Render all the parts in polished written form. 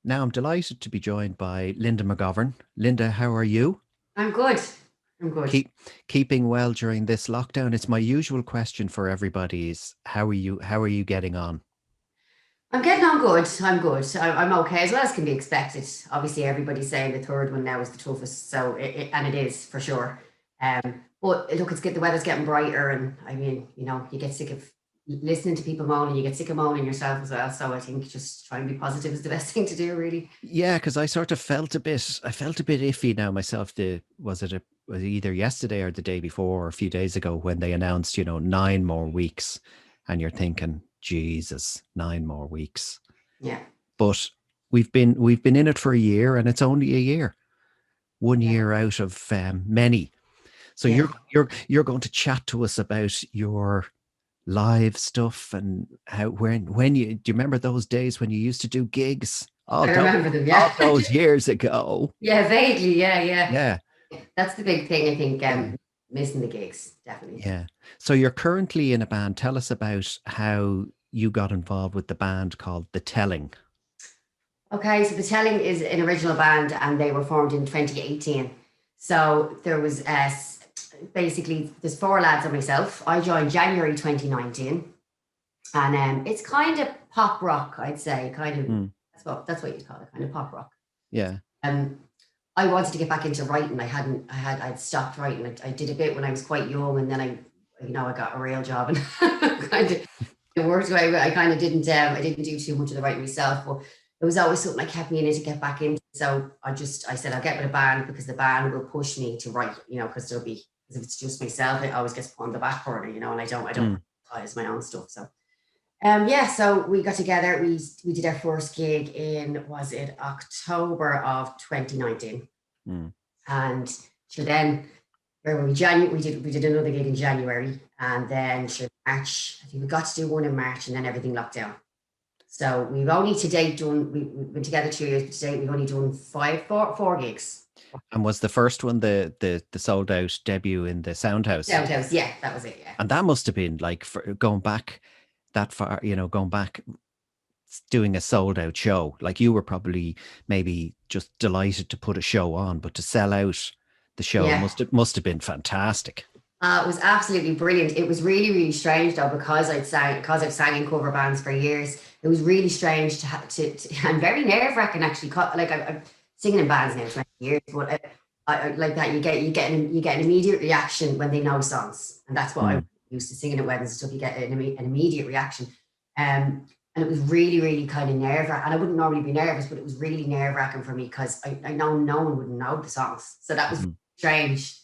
Now I'm delighted to be joined by Linda McGovern. Linda, how are you? I'm good. I'm good. Keep keeping well during this lockdown. It's my usual question for everybody is how are you? How are you getting on? I'm getting on good. I'm good. I'm okay as well as can be expected. Obviously, everybody's saying the third one now is the toughest, so and it is for sure. But look, it's good. The weather's getting brighter, and I mean, you get sick of listening to people moaning. You get sick of moaning yourself as well. So I think just trying to be positive is the best thing to do, really. Yeah, because I sort of I felt a bit iffy now myself. Was it either yesterday or the day before or a few days ago when they announced, 9 more weeks, and you're thinking, Jesus, 9 more weeks. Yeah, But we've been in it for a year, and it's only a year, one yeah, year out of many. So yeah. you're going to chat to us about your live stuff and how when you remember those days when you used to do gigs I remember them. Yeah, all those years ago. yeah, vaguely. Yeah, yeah. Yeah, That's the big thing. I think missing the gigs definitely. yeah. So you're currently in a band. Tell us about how you got involved with the band called The Telling. Okay, so the Telling is an original band and they were formed in 2018. So there was basically there's four lads and myself. I joined January 2019, and it's kind of pop rock, I'd say. Kind of Mm, that's what you'd call it, kind of pop rock. yeah. Um, I wanted to get back into writing. I'd stopped writing. I did a bit when I was quite young, and then I got a real job and kind of it worked away. I kind of didn't. I didn't do too much of the writing myself, but it was always something that kept me in it to get back into. So I said I'll get with a band because the band will push me to write. Because there'll be because if it's just myself, it always gets put on the back burner. And I don't Mm, prioritize my own stuff. So yeah, so we got together. We did our first gig in was it October of 2019, mm. and so then where were we? January we did another gig in January, and then sure March. I think we got to do one in March, and then everything locked down. So we've only to date done. We've been together 2 years, but to date we've only done four gigs. And was the first one the sold out debut in the Soundhouse? Downtown, yeah, that was it. Yeah, And that must have been like for going back that far, going back doing a sold out show. Like you were probably maybe just delighted to put a show on, but to sell out the show yeah. must have been fantastic. It was absolutely brilliant. It was really, really strange though because I've sang in cover bands for years. It was really strange to and very nerve wracking actually. Like I'm singing in bands now 20 years, but I like that you get an immediate reaction when they know songs, and that's what I Mm, used to singing at weddings and stuff. You get an immediate reaction, and it was really, really kind of nerve wracking. And I wouldn't normally be nervous, but it was really nerve wracking for me because I know no one would know the songs, so that was mm. strange.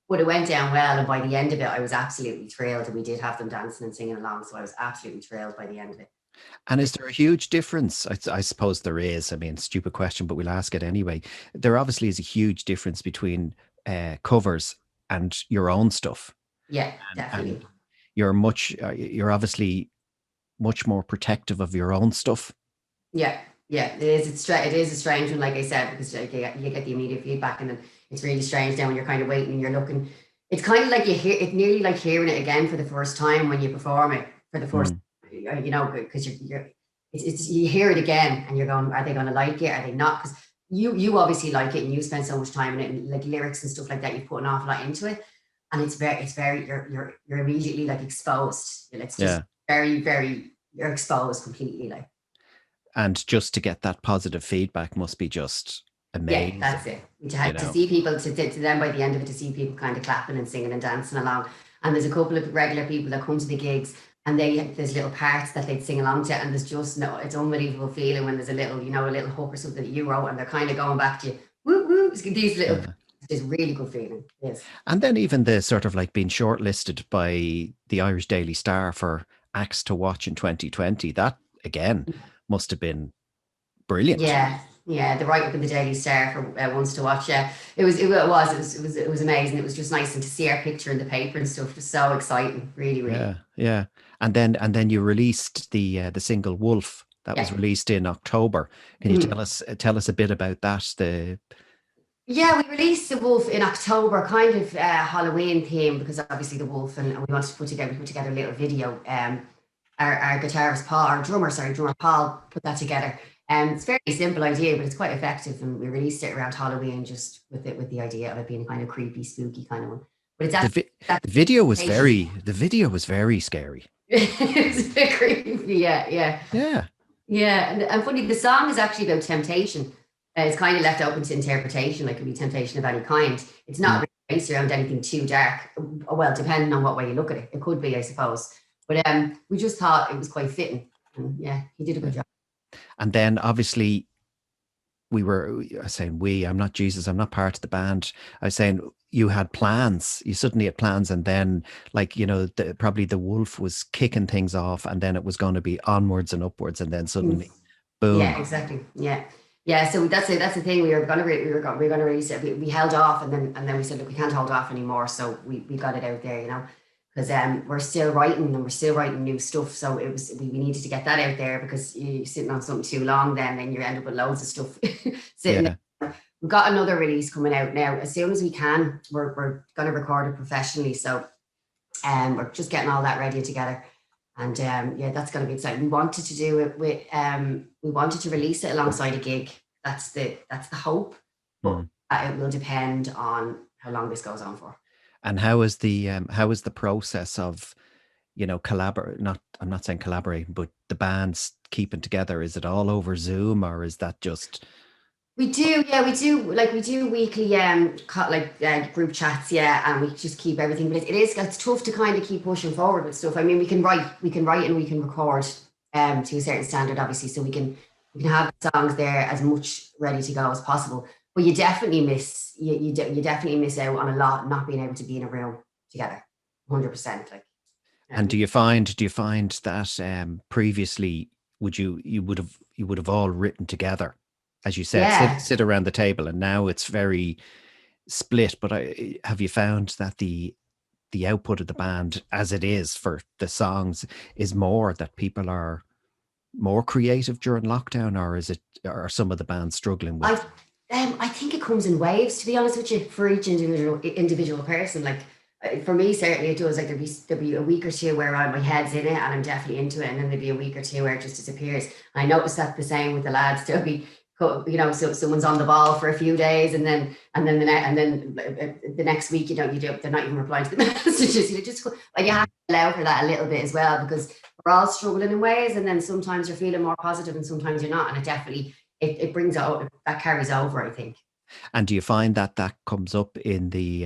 But it went down well, and by the end of it, I was absolutely thrilled. And we did have them dancing and singing along, so I was absolutely thrilled by the end of it. And is there a huge difference? I suppose there is. I mean, stupid question, but we'll ask it anyway. There obviously is a huge difference between covers and your own stuff. Yeah, And definitely. you're obviously much more protective of your own stuff. Yeah, yeah, it is. It is a strange one, like I said, because like, you get the immediate feedback, and then it's really strange then when you're kind of waiting and you're looking. It's kind of like you hear it's nearly like hearing it again for the first time when you perform it for the first, Mm, because it's you hear it again and you're going, are they going to like it? Are they not? Because you obviously like it and you spend so much time in it and like lyrics and stuff like that. You put an awful lot into it, and it's very you're immediately like exposed. It's just yeah. very you're exposed completely like. And just to get that positive feedback must be just Yeah, amazing, that's it. you To know. see people, to them by the end of it, to see people kind of clapping and singing and dancing along. And there's a couple of regular people that come to the gigs and there's little parts that they'd sing along to. And there's just no, it's unbelievable feeling when there's a little hook or something that you wrote and they're kind of going back to you. Woo, woo. These little, Yeah. it's really good feeling. Yes. And then even the sort of like being shortlisted by the Irish Daily Star for acts to watch in 2020, that again must have been brilliant. Yeah, yeah, the write up in the Daily Star for once to watch. Yeah, it was amazing. It was just nice and to see our picture in the paper and stuff. Just so exciting, really, really. Yeah, yeah. And then you released the single Wolf that was Yeah. released in October. Can you tell us a bit about that? The Yeah, we released the Wolf in October, kind of Halloween theme, because obviously the Wolf, and we wanted to put together a little video. Our guitarist Paul, our drummer, sorry, drummer Paul, put that together. It's a very simple idea, but it's quite effective. And we released it around Halloween, just with the idea of it being kind of creepy, spooky kind of one. But it's The actually vi- that the video was very scary. it's a bit creepy. Yeah, yeah, Yeah. yeah. And funny, the song is actually about temptation. It's kind of left open to interpretation, like it could be temptation of any kind. It's not Mm. really based around anything too dark. Well, depending on what way you look at it, it could be, I suppose. But we just thought it was quite fitting. And yeah, he did a good Yeah. job. And then obviously I was saying I'm not Jesus, I'm not part of the band. I was saying you had plans, you suddenly had plans, and then like, probably the wolf was kicking things off, and then it was going to be onwards and upwards, and then Mm. suddenly, Yeah, boom. exactly. Yeah, yeah. So that's it. That's the thing. We were going to release it. We held off, and then we said, look, we can't hold off anymore. So we got it out there, because we're still writing and we're still writing new stuff. So we needed to get that out there, because you sitting on something too long, then you end up with loads of stuff sitting Yeah. there. We've got another release coming out now. As soon as we can, we're going to record it professionally. So we're just getting all that ready together. And yeah, that's going to be exciting. We wanted to do it with, we wanted to release it alongside a gig. That's the hope, but Mm. it will depend on how long this goes on for. And how is the process of, collaborate, not, I'm not saying collaborating, but the bands keeping together? Is it all over Zoom, or is that just, We do, yeah, we do. Like we do weekly, group chats, yeah, and we just keep everything. But it's tough to kind of keep pushing forward with stuff. I mean, we can write, and we can record, to a certain standard, obviously, so we can have songs there as much ready to go as possible. But you definitely you definitely miss out on a lot not being able to be in a room together, 100%. Like, and um, do you find that previously you would have all written together, as you said, yeah. sit around the table, and now it's very split. But have you found that the output of the band, as it is for the songs, is more that people are more creative during lockdown, or is it, are some of the bands struggling I with? I think it comes in waves, to be honest with you, for each individual person. Like for me, certainly it does. Like there'd be a week or two where my head's in it and I'm definitely into it, and then there'd be a week or two where it just disappears. And I noticed that the same with the lads. There'll be, so someone's on the ball for a few days, and then the next week, they're not even replying to the messages. You have Mm. to allow for that a little bit as well, because we're all struggling in ways, and then sometimes you're feeling more positive and sometimes you're not, and it definitely it brings out, that carries over, I think. And do you find that that comes up in the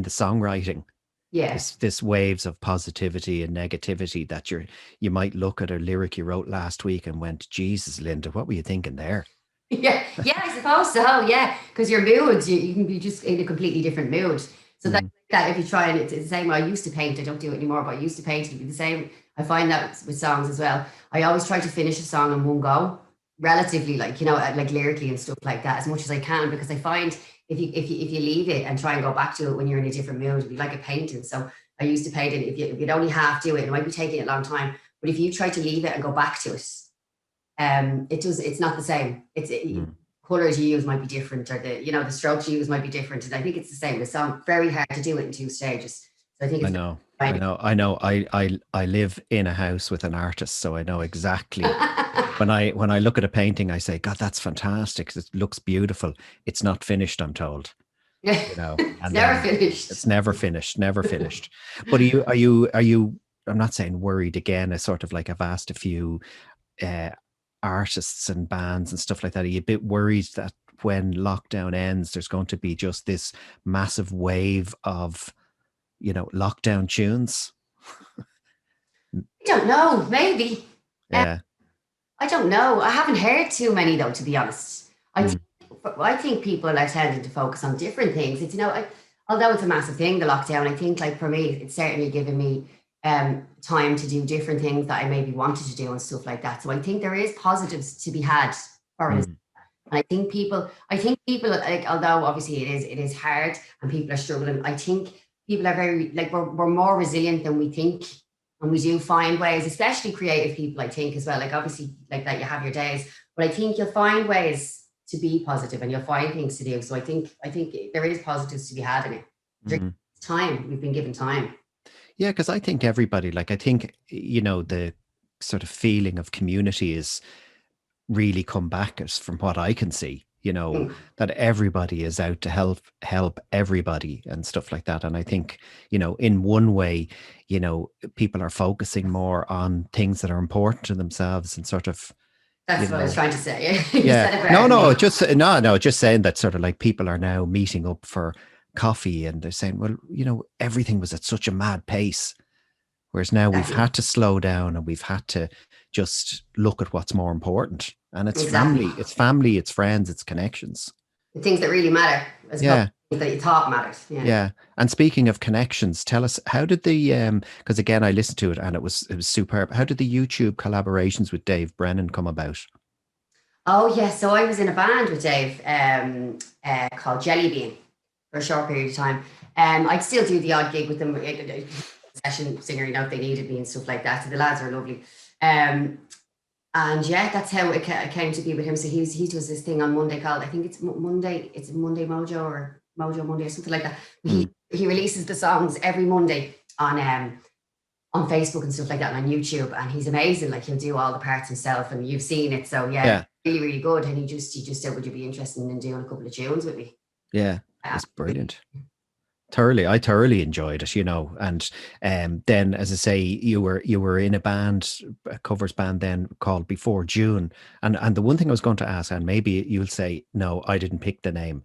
songwriting? Yeah. This waves of positivity and negativity, that you might look at a lyric you wrote last week and went, Jesus, Linda, what were you thinking there? Yeah, yeah, I suppose so. Yeah, because your moods, you can be just in a completely different mood. So Mm. that if you try, and it's the same. I used to paint. I don't do it anymore, but I used to paint. It'd be the same. I find that with songs as well. I always try to finish a song in one go, relatively, like like lyrically and stuff like that, as much as I can, because I find if you leave it and try and go back to it when you're in a different mood, it'd be like a painting. So I used to paint it. If you'd only half do it, it might be taking a long time. But if you try to leave it and go back to it, it's not the same. Mm. Colors you use might be different, or the strokes you use might be different, and I think it's the same. It's very hard to do it in two stages, so I think I it's know, I very know, I know. I live in a house with an artist, so I know exactly. When I look at a painting, I say, God, that's fantastic. It looks beautiful. It's not finished, I'm told. yeah. It's And never then finished. it's never finished, never finished. But are you, I'm not saying worried again, as sort of like I've asked a few uh, artists and bands and stuff like that. Are you a bit worried that when lockdown ends, there's going to be just this massive wave of, lockdown tunes? I don't know, maybe. Um, Yeah. I don't know. I haven't heard too many, though, to be honest. I Mm. think, I think people are tending to focus on different things. Although it's a massive thing, the lockdown, I think, like for me, it's certainly given me time to do different things that I maybe wanted to do and stuff like that. So I think there is positives to be had for it. Mm. And I think people, like, although obviously it is hard and people are struggling, I think people are very, like, we're more resilient than we think. And we do find ways, especially creative people, I think, as well. Like, obviously, like that, you have your days, but I think you'll find ways to be positive and you'll find things to do. So I think there is positives to be had in it. Mm. Time, we've been given time. Yeah, because I think everybody, like, I think, the sort of feeling of community is really come back, as from what I can see, Mm, that everybody is out to help everybody and stuff like that. And I think, in one way, people are focusing more on things that are important to themselves and sort of, you that's what I was know, trying to say. You yeah, said it better no, than no, me. just no, just saying that sort of like people are now meeting up for coffee and they're saying, well, everything was at such a mad pace. Whereas now we've Exactly. had to slow down and we've had to just look at what's more important. And Exactly. it's family, it's friends, it's connections. The things that really matter as opposed Yeah, to things that you thought mattered. Yeah. yeah. And speaking of connections, tell us, how did the because again I listened to it and it was superb. How did the YouTube collaborations with Dave Brennan come about? Oh yeah. So I was in a band with Dave called Jelly Bean for a short period of time. I'd still do the odd gig with them, session singer, if they needed me and stuff like that. So the lads are lovely. Um, and yeah, that's how it came to be with him. So he does this thing on Monday called, I think it's Monday, it's Monday Mojo or Mojo Monday or something like that. Mm, He releases the songs every Monday on Facebook and stuff like that, and on YouTube. And he's amazing. Like he'll do all the parts himself, and you've seen it. So yeah, yeah, really, really good. And he just said, would you be interested in doing a couple of tunes with me? yeah. Yeah. It's brilliant. I thoroughly enjoyed it, and then, as I say, you were in a band, a covers band, then called Before June, and the one thing I was going to ask, and maybe you'll say, no, I didn't pick the name.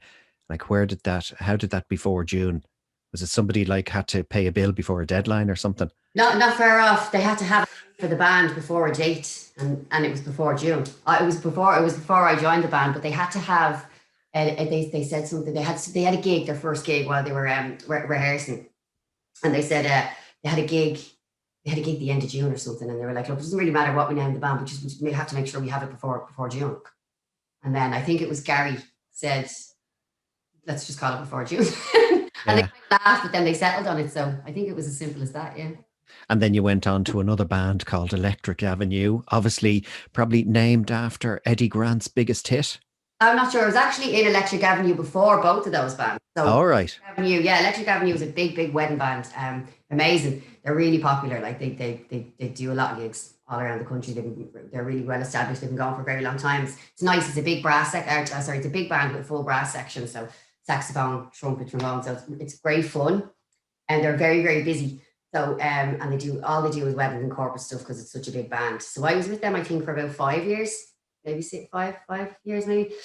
Like, how did that Before June? Was it somebody like had to pay a bill before a deadline or something? Not far off. They had to have it for the band before a date, and it was before June. It was before I joined the band, but they had to have. They said something. They had a gig, their first gig while they were rehearsing, and they said they had a gig. They had a gig the end of June or something, and they were like, "Look, it doesn't really matter what we name the band, but just we have to make sure we have it before June." And then I think it was Gary said, "Let's just call it before June," and they Yeah. laughed, but then they settled on it. So I think it was as simple as that. Yeah. And then you went on to another band called Electric Avenue, obviously probably named after Eddie Grant's biggest hit. I'm not sure. I was actually in Electric Avenue before both of those bands. So All right. Avenue, yeah, Electric Avenue was a big, big wedding band. Amazing. They're really popular. Like they do a lot of gigs all around the country. They're really well established. They've been going for a very long time. It's nice. It's a big it's a big band with a full brass section. So saxophone, trumpet, trombone. So it's great fun, and they're very, very busy. So and they do is weddings and corporate stuff because it's such a big band. So I was with them, I think, for about 5 years, maybe five years maybe.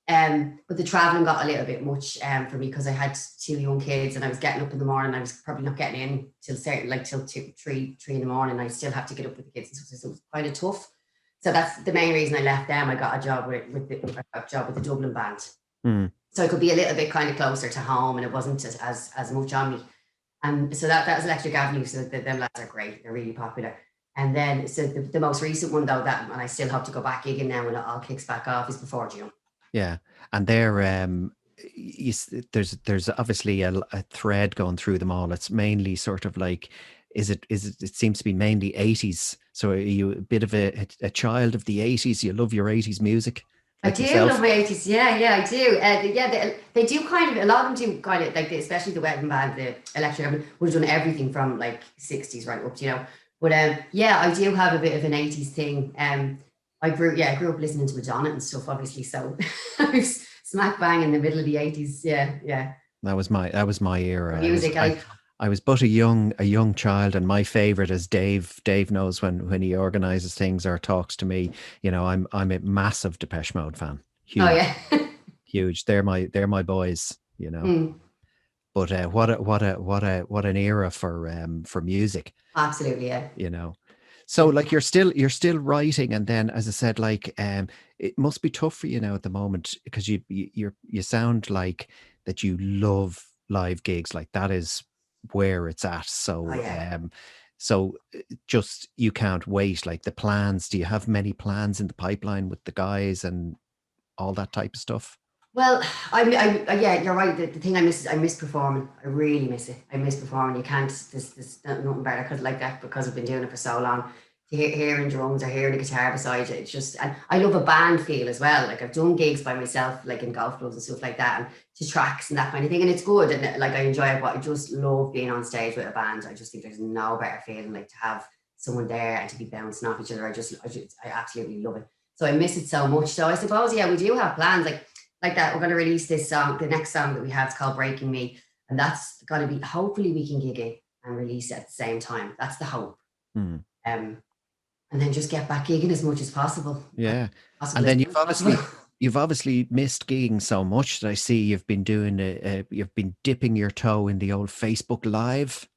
But the traveling got a little bit much for me because I had two young kids and I was getting up in the morning. I was probably not getting in till certain like till three in the morning. I still have to get up with the kids and stuff, so it was kind of tough. So that's the main reason I left them. I got a job with the Dublin band, Mm, so I could be a little bit kind of closer to home, and it wasn't as much on me. And so that was Electric Avenue. So them lads are great. They're really popular. And then so the most recent one though, that and I still have to go back gigging now when it all kicks back off, is Before June. yeah. And there, there's obviously a thread going through them all. It's mainly sort of like, it seems to be mainly 80s. So are you a bit of a child of the 80s? You love your 80s music I like do love myself? my 80s. Yeah, yeah, I do. Yeah, they do kind of, a lot of them do kind of like, especially the wedding band, the Electric Avenue, would have done everything from like 60s right up to. But yeah, I do have a bit of an 80s thing. I grew up listening to Madonna and stuff, obviously. So I was smack bang in the middle of the 80s. Yeah, yeah. That was my era. I was Music, I I was but a young child, and my favorite is Dave. Dave knows when he organizes things or talks to me. I'm a massive Depeche Mode fan. oh Huge, yeah. huge. They're my boys. Mm, But what an era for music. absolutely, yeah. You know. So like you're still writing, and then, as I said, like it must be tough for you now at the moment because you sound like that you love live gigs, like that is where it's at. Oh So yeah. just you can't wait. Like the plans, do you have many plans in the pipeline with the guys and all that type of stuff? Well, yeah, you're right. The thing I miss performing. I really miss it. I miss performing. You can't, there's nothing better because like that, because I've been doing it for so long. To hearing drums or hearing a guitar beside you, it's just, and I love a band feel as well. Like I've done gigs by myself, like in golf clubs and stuff like that, and to tracks and that kind of thing. And it's good. And like I enjoy it, but I just love being on stage with a band. I just think there's no better feeling like to have someone there and to be bouncing off each other. I absolutely love it. So I miss it so much. So I suppose, yeah, we do have plans like that. We're going to release this song. The next song that we have is called Breaking Me. And that's going to be, hopefully we can gig it and release it at the same time. That's the hope. Mm. And then just get back gigging as much as possible. Yeah. Possible And as then much as possible. you've obviously missed gigging so much that I see you've been doing you've been dipping your toe in the old Facebook Live.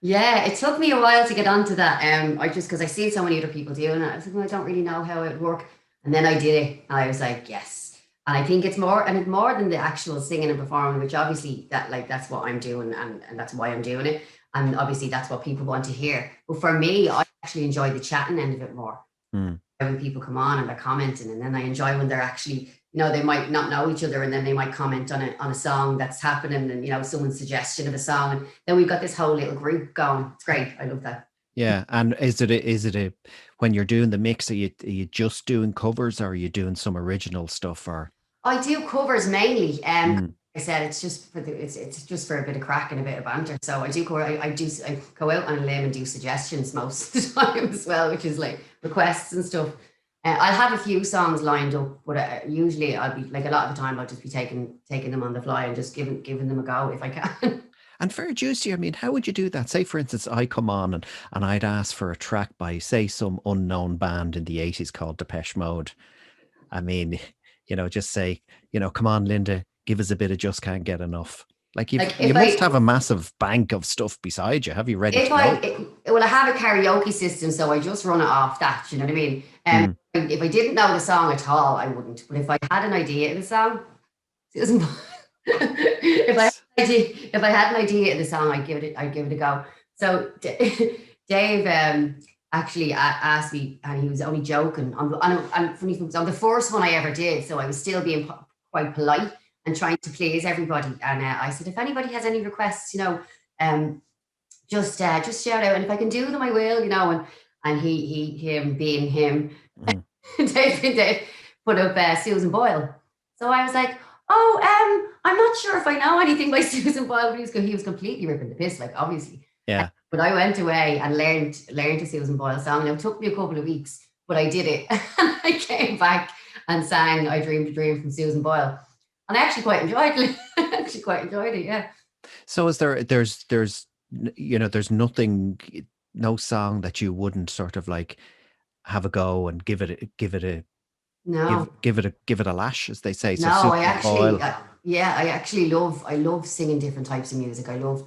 Yeah, it took me a while to get onto that. I just, because I seen so many other people doing it, I was like, well, I don't really know how it would work. And then I did it, and I was like, yes. And I think it's more, and it's more than the actual singing and performing, which obviously that's what I'm doing, and that's why I'm doing it. And obviously that's what people want to hear. But for me, I actually enjoy the chatting end of it more. Mm. When people come on and they're commenting, and then I enjoy when they're actually, they might not know each other, and then they might comment on a song that's happening, and someone's suggestion of a song, and then we've got this whole little group going. It's great. I love that. Yeah. And is it when you're doing the mix, are you just doing covers, or are you doing some original stuff? Or I do covers mainly. I said it's just for it's just for a bit of crack and a bit of banter. So I do cover. I go out on a limb and do suggestions most of the time as well, which is like requests and stuff. I'll have a few songs lined up, but usually I'll be like, a lot of the time I'll just be taking them on the fly and just giving them a go if I can. And fair dues to you. I mean, how would you do that? Say, for instance, I come on and I'd ask for a track by, say, some unknown band in the 80s called Depeche Mode. I mean, just say, come on, Linda, give us a bit of Just Can't Get Enough. Like, you must have a massive bank of stuff beside you. Have you ready to go? I have a karaoke system, so I just run it off that. You know what I mean? If I didn't know the song at all, I wouldn't. But if I had an idea of the song, if I had an idea of the song, I'd give it a go. So Dave actually asked me, and he was only joking. And funny, it was on the first one I ever did, so I was still being quite polite and trying to please everybody. And I said, if anybody has any requests, just shout out, and if I can do them, I will. And him being him, Dave put up Susan Boyle. So I was like, oh, I'm not sure if I know anything by Susan Boyle. But he was completely ripping the piss, like, obviously. Yeah. But I went away and learned a Susan Boyle song. Now, it took me a couple of weeks, but I did it. And I came back and sang I Dreamed a Dream from Susan Boyle. And I actually quite enjoyed it. Yeah. So there's nothing, no song that you wouldn't sort of like have a go and give it a no, give it a lash, as they say. So no, I love singing different types of music. I love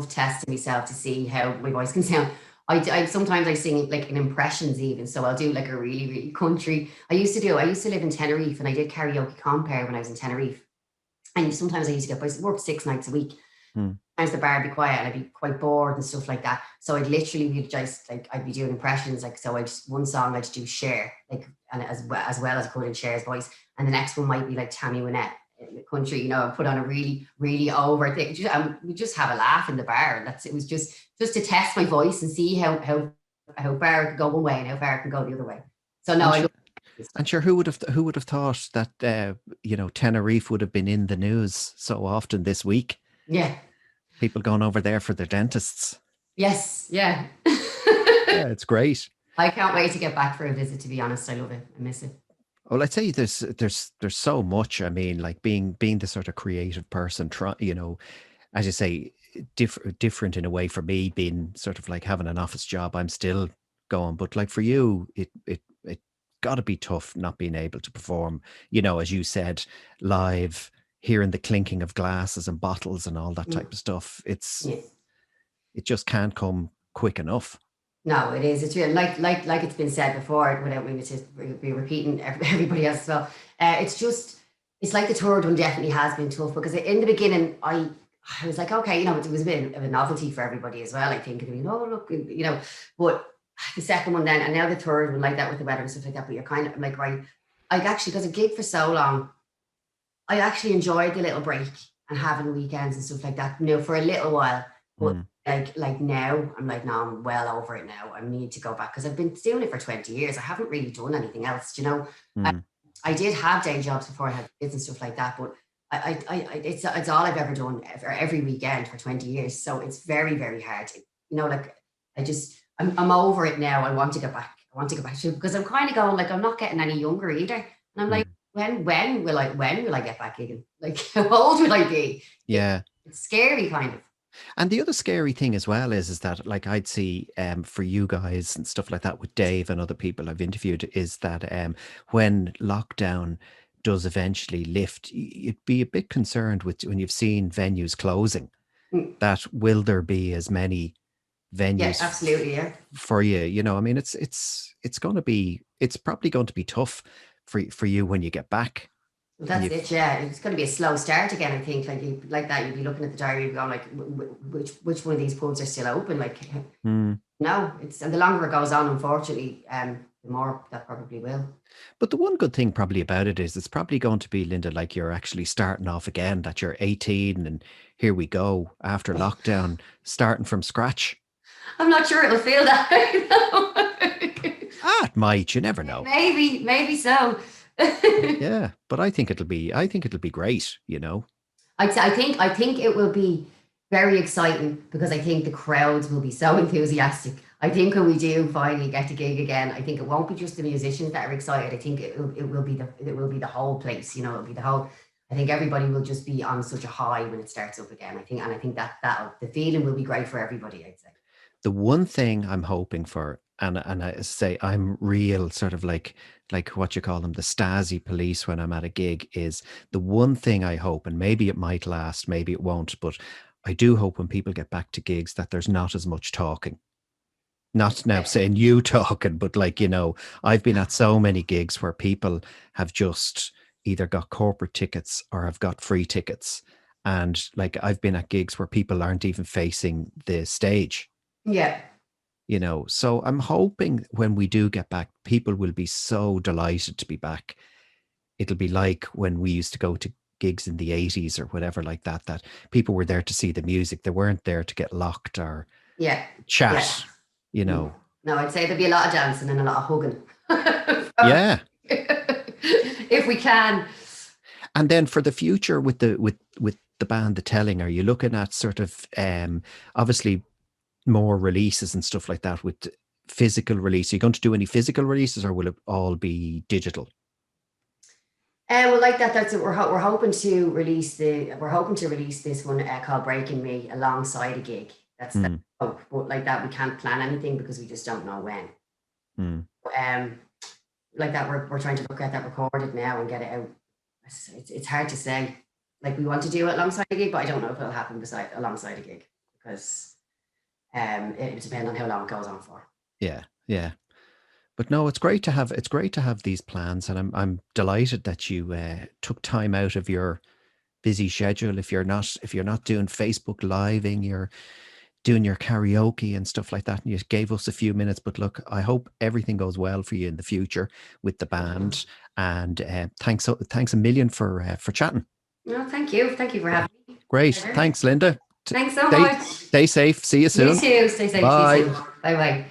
testing myself to see how my voice can sound. I sometimes I sing like in impressions even. So I'll do like a really, really country. I used to live in Tenerife, and I did karaoke compare when I was in Tenerife. And sometimes I used to work 6 nights a week. Sometimes the bar would be quiet and I'd be quite bored and stuff like that. So I'd literally be just like, I'd be doing impressions. Like, so one song I'd do Cher, like, and as well as I could in Cher's voice. And the next one might be like Tammy Wynette, country, and put on a really, really over thing. We just have a laugh in the bar. And it was just to test my voice and see how far it could go one way and how far it can go the other way. So no, and sure, who would have thought that Tenerife would have been in the news so often this week? Yeah. People going over there for their dentists. Yes. Yeah. Yeah, it's great. I can't wait to get back for a visit, to be honest. I love it. I miss it. Well, I'd say there's so much. I mean, like being the sort of creative person, as you say, different in a way for me, being sort of like having an office job. I'm still going, but like for you, it got to be tough not being able to perform, as you said, live, hearing the clinking of glasses and bottles and all that type of stuff. It just can't come quick enough. No, it is. It's real. Like it's been said before, without me to be repeating everybody else as well. It's like the third one definitely has been tough, because in the beginning I was like, okay, it was a bit of a novelty for everybody as well. I think, oh look, but the second one then, and now the third one, like that with the weather and stuff like that. But you're kind of, I'm like, right, I actually, because I gigged for so long, I actually enjoyed the little break and having weekends and stuff like that, for a little while. But like now, I'm like, no, I'm well over it now. I need to go back, because I've been doing it for 20 years. I haven't really done anything else, I did have day jobs before I had kids and stuff like that, but it's all I've ever done for every weekend for 20 years. So it's very, very hard. I'm over it now. I want to get back. I want to go back to, because I'm kind of going like, I'm not getting any younger either. And I'm like, Mm. when will I get back gigging? Like, how old will I be? Yeah. It's scary, kind of. And the other scary thing as well is that like I'd see for you guys and stuff like that with Dave and other people I've interviewed is that when lockdown does eventually lift, you'd be a bit concerned with when you've seen venues closing, Mm. that will there be as many Yeah, venues absolutely. Yeah. for you? You know, I mean, it's going to be, it's probably going to be tough for you when you get back. Well, And that's you've, it. Yeah, it's going to be a slow start again. I think like that. You'd be looking at the diary, you'd be going like, which one of these pubs are still open? Like, mm. no, it's, and the longer it goes on, unfortunately, the more that probably will. But the one good thing probably about it is it's probably going to be, Linda, like you're actually starting off again, that you're 18 and here we go after lockdown, starting from scratch. I'm not sure it'll feel that way. Ah, it might, you never know. Maybe so. Yeah, but I think it'll be great, you know. I think it will be very exciting because I think the crowds will be so enthusiastic. I think when we do finally get to gig again, I think it won't be just the musicians that are excited. I think it will be the whole place. You know, it'll be the whole. I think everybody will just be on such a high when it starts up again. I think that the feeling will be great for everybody. I'd say. The one thing I'm hoping for, and I say I'm real sort of like what you call them, the Stasi police when I'm at a gig, is the one thing I hope, and maybe it might last, maybe it won't, but I do hope when people get back to gigs that there's not as much talking. Not now Yeah. saying you talking, but like, you know, I've been at so many gigs where people have just either got corporate tickets or have got free tickets. And like I've been at gigs where people aren't even facing the stage, Yeah. you know. So I'm hoping when we do get back, people will be so delighted to be back. It'll be like when we used to go to gigs in the 80s or whatever like that, that people were there to see the music. They weren't there to get locked or Yeah. Yeah. chat, you Mm. know. No, I'd say there'll be a lot of dancing and a lot of hugging. Yeah. If we can. And then for the future with the band The Telling, are you looking at sort of obviously more releases and stuff like that with physical release? Are you going to do any physical releases or will it all be digital? Well, like that. That's it. We're hoping to release we're hoping to release this one called Breaking Me alongside a gig. That's Mm, hope. But like that, we can't plan anything because we just don't know when. mm. Um, like that, we're trying to get that recorded now and get it out. It's hard to say. Like we want to do it alongside a gig, but I don't know if it'll happen alongside a gig because it depends on how long it goes on for. Yeah, yeah. But no, it's great to have these plans, and I'm delighted that you took time out of your busy schedule. If you're not doing Facebook living, you're doing your karaoke and stuff like that, and you gave us a few minutes. But look, I hope everything goes well for you in the future with the band. And thanks a million for chatting. No, thank you for having me. Great, Pleasure. thanks, Linda. Thanks so Stay much. stay safe. See you You soon. too. Stay safe. See you Bye. soon. Bye bye.